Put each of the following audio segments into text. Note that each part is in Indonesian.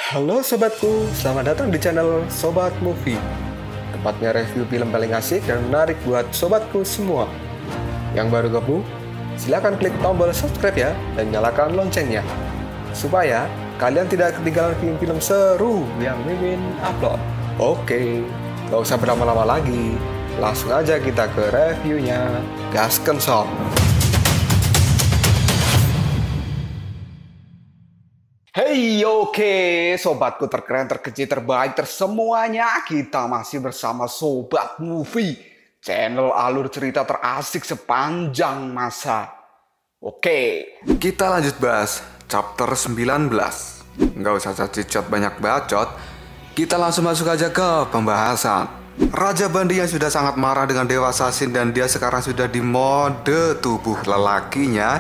Halo sobatku, selamat datang di channel Sobat Movie. Tempatnya review film paling asik dan menarik buat sobatku semua. Yang baru gabung, silahkan klik tombol subscribe ya dan nyalakan loncengnya, supaya kalian tidak ketinggalan film-film seru yang Mimin upload. Oke, gak usah berlama-lama lagi, langsung aja kita ke reviewnya. Gasken sob. Hey, oke, sobatku terkeren, terkecil, terbaik, tersemuanya. Kita masih bersama Sobat Movie, channel alur cerita terasik sepanjang masa. Oke, kita lanjut bahas chapter 19. Nggak usah cacit banyak bacot, kita langsung masuk aja ke pembahasan. Raja Bandi yang sudah sangat marah dengan Dewa Sasin dan dia sekarang sudah di mode tubuh lelakinya.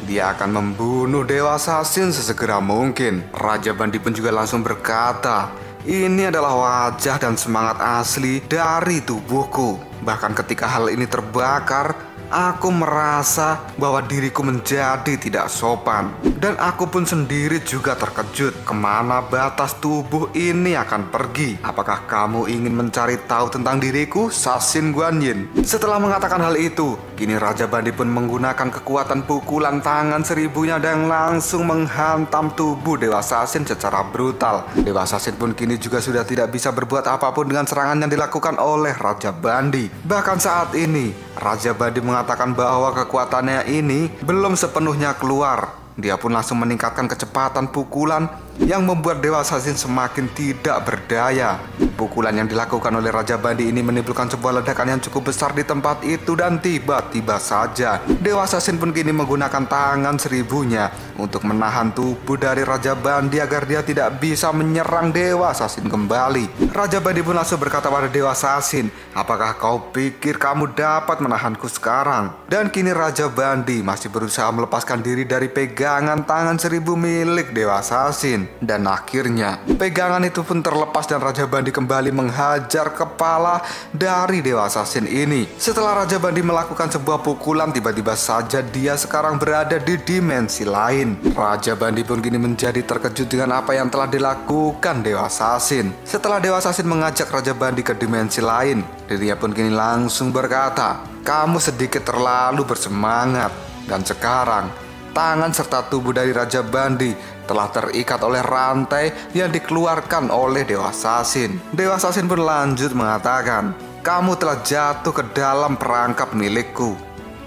Dia akan membunuh Dewa Sasin sesegera mungkin. Raja Bandi pun juga langsung berkata, "Ini adalah wajah dan semangat asli dari tubuhku. Bahkan ketika hal ini terbakar, aku merasa bahwa diriku menjadi tidak sopan. Dan aku pun sendiri juga terkejut. Kemana batas tubuh ini akan pergi? Apakah kamu ingin mencari tahu tentang diriku, Sasin Guanyin?" Setelah mengatakan hal itu, kini Raja Bandi pun menggunakan kekuatan pukulan tangan seribunya dan langsung menghantam tubuh Dewa Sasin secara brutal. Dewa Sasin pun kini juga sudah tidak bisa berbuat apapun dengan serangan yang dilakukan oleh Raja Bandi. Bahkan saat ini, Raja Bandi mengatakan bahwa kekuatannya ini belum sepenuhnya keluar. Dia pun langsung meningkatkan kecepatan pukulan yang membuat Dewa Sasin semakin tidak berdaya. Pukulan yang dilakukan oleh Raja Bandi ini menimbulkan sebuah ledakan yang cukup besar di tempat itu dan tiba-tiba saja Dewa Sasin pun kini menggunakan tangan seribunya untuk menahan tubuh dari Raja Bandi agar dia tidak bisa menyerang Dewa Sasin kembali. Raja Bandi pun langsung berkata pada Dewa Sasin, "Apakah kau pikir kamu dapat menahanku sekarang?" Dan kini Raja Bandi masih berusaha melepaskan diri dari pegangan tangan seribu milik Dewa Sasin. Dan akhirnya pegangan itu pun terlepas dan Raja Bandi kembali menghajar kepala dari Dewa Sasin ini. Setelah Raja Bandi melakukan sebuah pukulan, tiba-tiba saja dia sekarang berada di dimensi lain. Raja Bandi pun kini menjadi terkejut dengan apa yang telah dilakukan Dewa Sasin. Setelah Dewa Sasin mengajak Raja Bandi ke dimensi lain, dirinya pun kini langsung berkata, "Kamu sedikit terlalu bersemangat." Dan sekarang tangan serta tubuh dari Raja Bandi telah terikat oleh rantai yang dikeluarkan oleh Dewa Sasin. Dewa Sasin pun lanjut mengatakan, "Kamu telah jatuh ke dalam perangkap milikku.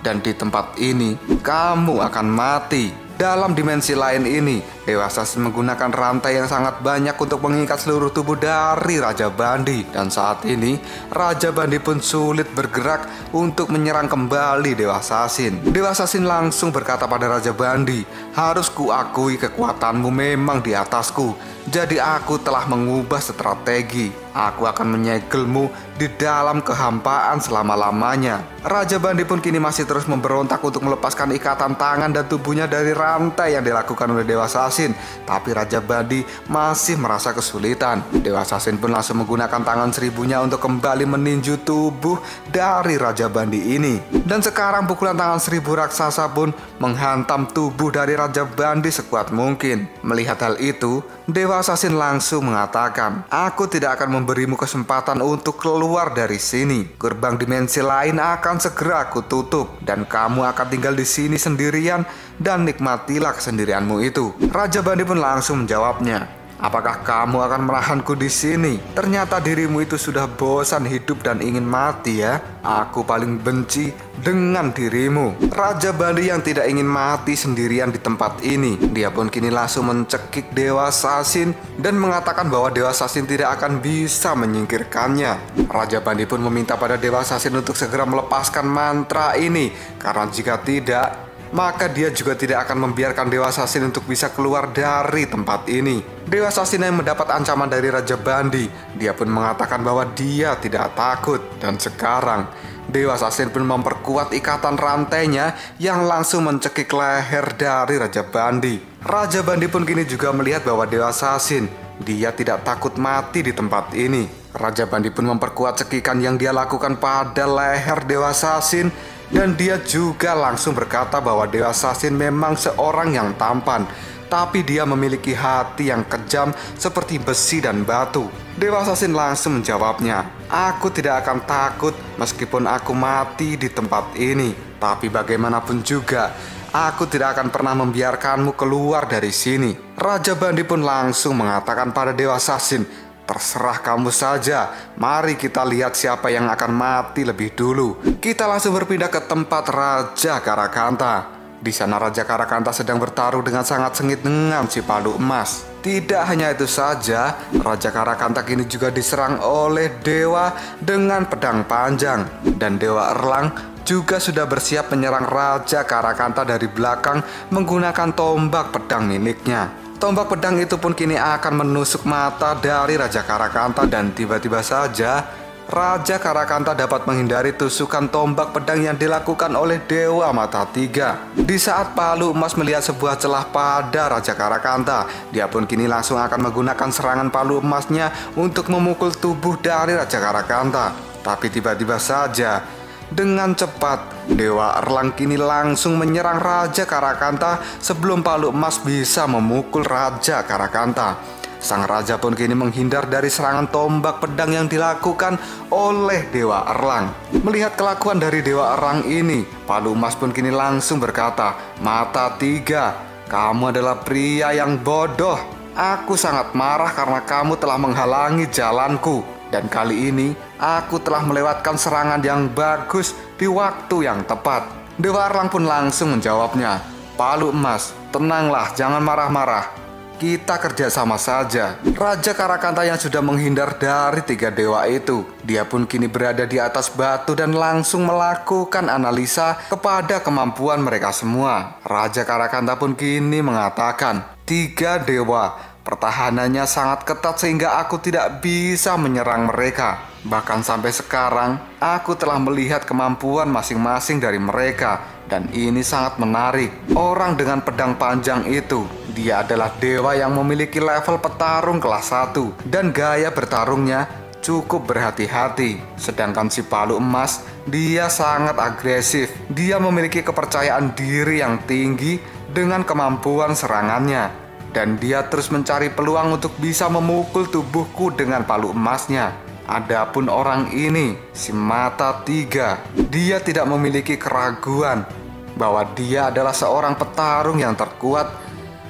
Dan di tempat ini, kamu akan mati." Dalam dimensi lain ini, Dewa Sasin menggunakan rantai yang sangat banyak untuk mengikat seluruh tubuh dari Raja Bandi. Dan saat ini, Raja Bandi pun sulit bergerak untuk menyerang kembali Dewa Sasin. Dewa Sasin langsung berkata pada Raja Bandi, "Harus kuakui kekuatanmu memang di atasku. Jadi aku telah mengubah strategi. Aku akan menyegelmu di dalam kehampaan selama-lamanya." Raja Bandi pun kini masih terus memberontak untuk melepaskan ikatan tangan dan tubuhnya dari rantai yang dilakukan oleh Dewa Sasin. Tapi Raja Bandi masih merasa kesulitan. Dewa Sasin pun langsung menggunakan tangan seribunya untuk kembali meninju tubuh dari Raja Bandi ini. Dan sekarang pukulan tangan seribu raksasa pun menghantam tubuh dari Raja Bandi sekuat mungkin. Melihat hal itu, Dewa Sasin langsung mengatakan, "Aku tidak akan memberimu kesempatan untuk keluar dari sini. Gerbang dimensi lain akan segera aku tutup dan kamu akan tinggal di sini sendirian dan nikmatilah kesendirianmu itu." Raja Bandi pun langsung menjawabnya, "Apakah kamu akan menahanku di sini? Ternyata dirimu itu sudah bosan hidup dan ingin mati ya. Aku paling benci dengan dirimu." Raja Bandi yang tidak ingin mati sendirian di tempat ini, dia pun kini langsung mencekik Dewa Sasin dan mengatakan bahwa Dewa Sasin tidak akan bisa menyingkirkannya. Raja Bandi pun meminta pada Dewa Sasin untuk segera melepaskan mantra ini, karena jika tidak, maka dia juga tidak akan membiarkan Dewa Sasin untuk bisa keluar dari tempat ini. Dewa Sasin yang mendapat ancaman dari Raja Bandi, dia pun mengatakan bahwa dia tidak takut. Dan sekarang Dewa Sasin pun memperkuat ikatan rantainya yang langsung mencekik leher dari Raja Bandi. Raja Bandi pun kini juga melihat bahwa Dewa Sasin, dia tidak takut mati di tempat ini. Raja Bandi pun memperkuat cekikan yang dia lakukan pada leher Dewa Sasin. Dan dia juga langsung berkata bahwa Dewa Sasin memang seorang yang tampan. tapi dia memiliki hati yang kejam seperti besi dan batu. Dewa Assassin langsung menjawabnya, "Aku tidak akan takut meskipun aku mati di tempat ini. Tapi bagaimanapun juga, aku tidak akan pernah membiarkanmu keluar dari sini." Raja Bandi pun langsung mengatakan pada Dewa Assassin, "Terserah kamu saja, mari kita lihat siapa yang akan mati lebih dulu." Kita langsung berpindah ke tempat Raja Karakanta. Di sana Raja Karakanta sedang bertaruh dengan sangat sengit dengan si Palu Emas. Tidak hanya itu saja, Raja Karakanta kini juga diserang oleh Dewa dengan pedang panjang. Dan Dewa Erlang juga sudah bersiap menyerang Raja Karakanta dari belakang menggunakan tombak pedang miliknya. Tombak pedang itu pun kini akan menusuk mata dari Raja Karakanta dan tiba-tiba saja Raja Karakanta dapat menghindari tusukan tombak pedang yang dilakukan oleh Dewa Mata Tiga. Di saat Palu Emas melihat sebuah celah pada Raja Karakanta, dia pun kini langsung akan menggunakan serangan palu emasnya untuk memukul tubuh dari Raja Karakanta. Tapi tiba-tiba saja, dengan cepat, Dewa Erlang kini langsung menyerang Raja Karakanta sebelum Palu Emas bisa memukul Raja Karakanta. Sang raja pun kini menghindar dari serangan tombak pedang yang dilakukan oleh Dewa Erlang. Melihat kelakuan dari Dewa Erlang ini, Palu Emas pun kini langsung berkata, "Mata Tiga, kamu adalah pria yang bodoh. Aku sangat marah karena kamu telah menghalangi jalanku. Dan kali ini, aku telah melewatkan serangan yang bagus di waktu yang tepat." Dewa Erlang pun langsung menjawabnya, "Palu Emas, tenanglah, jangan marah-marah. Kita kerjasama saja." Raja Karakanta yang sudah menghindar dari tiga dewa itu, dia pun kini berada di atas batu dan langsung melakukan analisa kepada kemampuan mereka semua. Raja Karakanta pun kini mengatakan, "Tiga dewa, pertahanannya sangat ketat sehingga aku tidak bisa menyerang mereka. Bahkan sampai sekarang, aku telah melihat kemampuan masing-masing dari mereka. Dan ini sangat menarik. Orang dengan pedang panjang itu, dia adalah dewa yang memiliki level petarung kelas 1. Dan gaya bertarungnya cukup berhati-hati. Sedangkan si Palu Emas, dia sangat agresif. Dia memiliki kepercayaan diri yang tinggi dengan kemampuan serangannya. Dan dia terus mencari peluang untuk bisa memukul tubuhku dengan palu emasnya. Adapun orang ini, si Mata Tiga, dia tidak memiliki keraguan bahwa dia adalah seorang petarung yang terkuat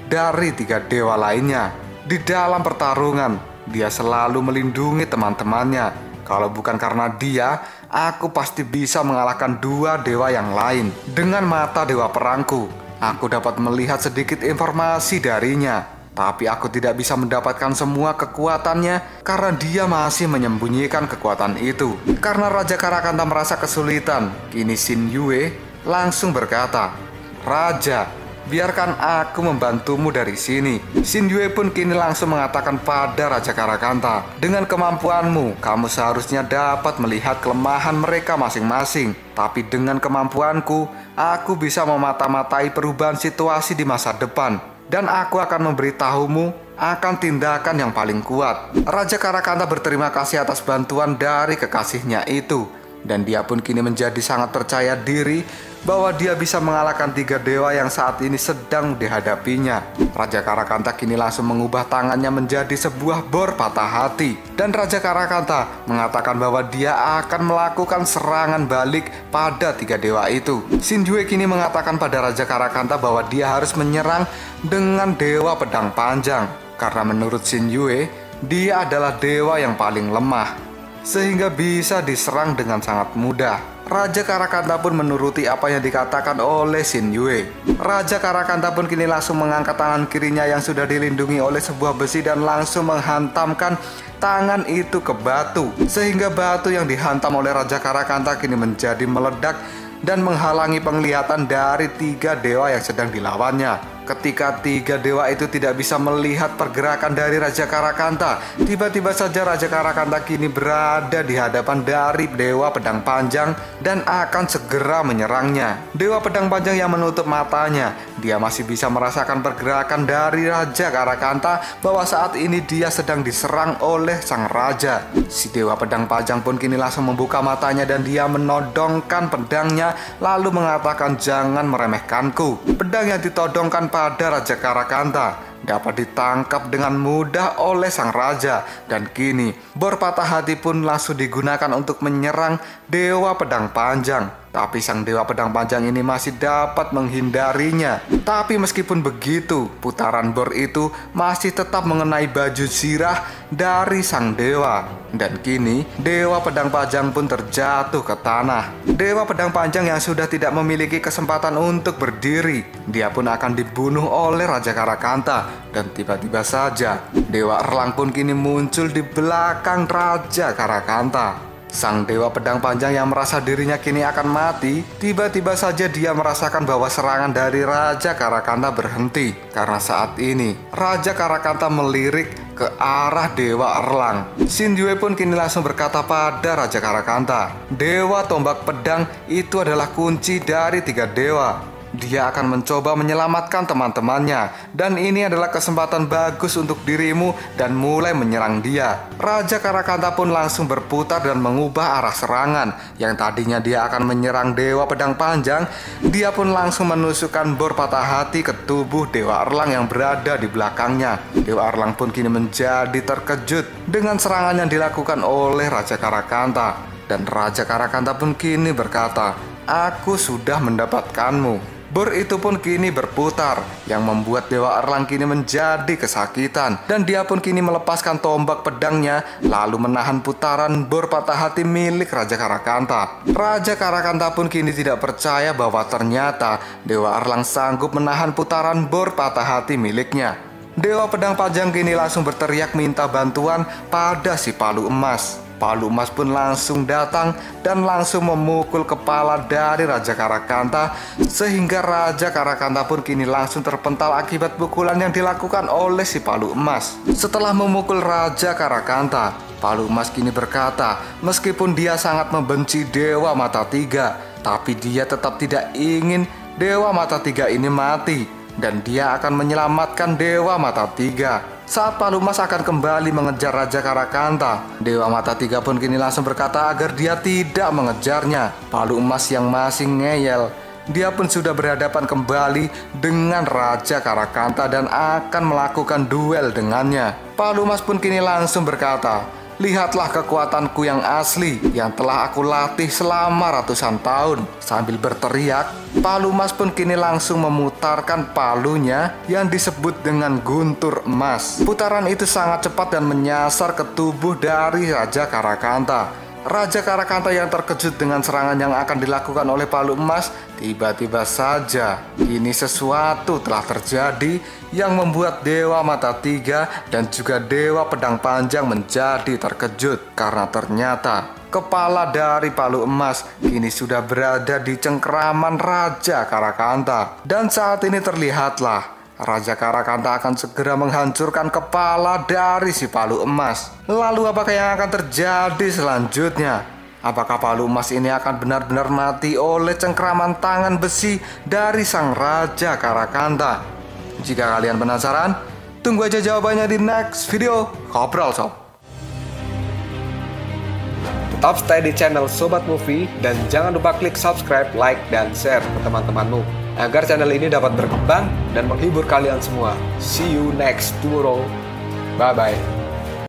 dari tiga dewa lainnya. Di dalam pertarungan, dia selalu melindungi teman-temannya. Kalau bukan karena dia, aku pasti bisa mengalahkan dua dewa yang lain. Dengan mata dewa perangku, aku dapat melihat sedikit informasi darinya. Tapi aku tidak bisa mendapatkan semua kekuatannya karena dia masih menyembunyikan kekuatan itu. Karena Raja Karakanta merasa kesulitan, kini Xin Yue langsung berkata, "Raja, biarkan aku membantumu dari sini." Xin Yue pun kini langsung mengatakan pada Raja Karakanta, "Dengan kemampuanmu, kamu seharusnya dapat melihat kelemahan mereka masing-masing. Tapi dengan kemampuanku, aku bisa memata-matai perubahan situasi di masa depan. Dan aku akan memberitahumu akan tindakan yang paling kuat." Raja Karakanta berterima kasih atas bantuan dari kekasihnya itu. Dan dia pun kini menjadi sangat percaya diri bahwa dia bisa mengalahkan tiga dewa yang saat ini sedang dihadapinya. Raja Karakanta kini langsung mengubah tangannya menjadi sebuah bor patah hati. Dan Raja Karakanta mengatakan bahwa dia akan melakukan serangan balik pada tiga dewa itu. Xin Yue kini mengatakan pada Raja Karakanta bahwa dia harus menyerang dengan dewa pedang panjang. Karena menurut Xin Yue, dia adalah dewa yang paling lemah, sehingga bisa diserang dengan sangat mudah. Raja Karakanta pun menuruti apa yang dikatakan oleh Xin Yue. Raja Karakanta pun kini langsung mengangkat tangan kirinya yang sudah dilindungi oleh sebuah besi dan langsung menghantamkan tangan itu ke batu. Sehingga batu yang dihantam oleh Raja Karakanta kini menjadi meledak dan menghalangi penglihatan dari tiga dewa yang sedang dilawannya. Ketika tiga dewa itu tidak bisa melihat pergerakan dari Raja Karakanta, tiba-tiba saja Raja Karakanta kini berada di hadapan dari dewa pedang panjang dan akan segera menyerangnya. Dewa pedang panjang yang menutup matanya, dia masih bisa merasakan pergerakan dari Raja Karakanta bahwa saat ini dia sedang diserang oleh sang raja. Si dewa pedang panjang pun kini langsung membuka matanya dan dia menodongkan pedangnya lalu mengatakan, "Jangan meremehkanku." Pedang yang ditodongkan pada Raja Karakanta dapat ditangkap dengan mudah oleh sang raja, dan kini bor patah hati pun langsung digunakan untuk menyerang Dewa Pedang Panjang. Tapi sang Dewa Pedang Panjang ini masih dapat menghindarinya. Tapi meskipun begitu, putaran bor itu masih tetap mengenai baju zirah dari sang dewa. Dan kini Dewa Pedang Panjang pun terjatuh ke tanah. Dewa Pedang Panjang yang sudah tidak memiliki kesempatan untuk berdiri, dia pun akan dibunuh oleh Raja Karakanta. Dan tiba-tiba saja Dewa Erlang pun kini muncul di belakang Raja Karakanta. Sang Dewa Pedang Panjang yang merasa dirinya kini akan mati, tiba-tiba saja dia merasakan bahwa serangan dari Raja Karakanta berhenti. Karena saat ini Raja Karakanta melirik ke arah Dewa Erlang. Xindyue pun kini langsung berkata pada Raja Karakanta, Dewa Tombak Pedang itu adalah kunci dari 3 dewa. Dia akan mencoba menyelamatkan teman-temannya, dan ini adalah kesempatan bagus untuk dirimu dan mulai menyerang dia. Raja Karakanta pun langsung berputar dan mengubah arah serangan. Yang tadinya dia akan menyerang Dewa Pedang Panjang, dia pun langsung menusukkan bor patah hati ke tubuh Dewa Erlang yang berada di belakangnya. Dewa Erlang pun kini menjadi terkejut dengan serangan yang dilakukan oleh Raja Karakanta. Dan Raja Karakanta pun kini berkata, aku sudah mendapatkanmu. Bor itu pun kini berputar, yang membuat Dewa Erlang kini menjadi kesakitan. Dan dia pun kini melepaskan tombak pedangnya, lalu menahan putaran bor patah hati milik Raja Karakanta. Raja Karakanta pun kini tidak percaya bahwa ternyata Dewa Erlang sanggup menahan putaran bor patah hati miliknya. Dewa Pedang Panjang kini langsung berteriak minta bantuan pada si Palu Emas. Palu Emas pun langsung datang dan langsung memukul kepala dari Raja Karakanta, sehingga Raja Karakanta pun kini langsung terpental akibat pukulan yang dilakukan oleh si Palu Emas. Setelah memukul Raja Karakanta, Palu Emas kini berkata, meskipun dia sangat membenci Dewa Mata Tiga, tapi dia tetap tidak ingin Dewa Mata Tiga ini mati, dan dia akan menyelamatkan Dewa Mata Tiga. Saat Palu Emas akan kembali mengejar Raja Karakanta, Dewa Mata Tiga pun kini langsung berkata agar dia tidak mengejarnya. Palu Emas yang masih ngeyel, dia pun sudah berhadapan kembali dengan Raja Karakanta dan akan melakukan duel dengannya. Palu Emas pun kini langsung berkata, lihatlah kekuatanku yang asli yang telah aku latih selama ratusan tahun. Sambil berteriak, Palu Emas pun kini langsung memutarkan palunya yang disebut dengan guntur emas. Putaran itu sangat cepat dan menyasar ke tubuh dari Raja Karakanta. Raja Karakanta yang terkejut dengan serangan yang akan dilakukan oleh Palu Emas, tiba-tiba saja ini sesuatu telah terjadi yang membuat Dewa Mata Tiga dan juga Dewa Pedang Panjang menjadi terkejut. Karena ternyata kepala dari Palu Emas kini sudah berada di cengkeraman Raja Karakanta. Dan saat ini terlihatlah Raja Karakanta akan segera menghancurkan kepala dari si Palu Emas. Lalu apakah yang akan terjadi selanjutnya? Apakah Palu Emas ini akan benar-benar mati oleh cengkeraman tangan besi dari sang Raja Karakanta? Jika kalian penasaran, tunggu aja jawabannya di next video. Ngobrol sob. Tetap stay di channel Sobat Movie dan jangan lupa klik subscribe, like, dan share ke teman-temanmu agar channel ini dapat berkembang dan menghibur kalian semua. See you next tomorrow. Bye-bye.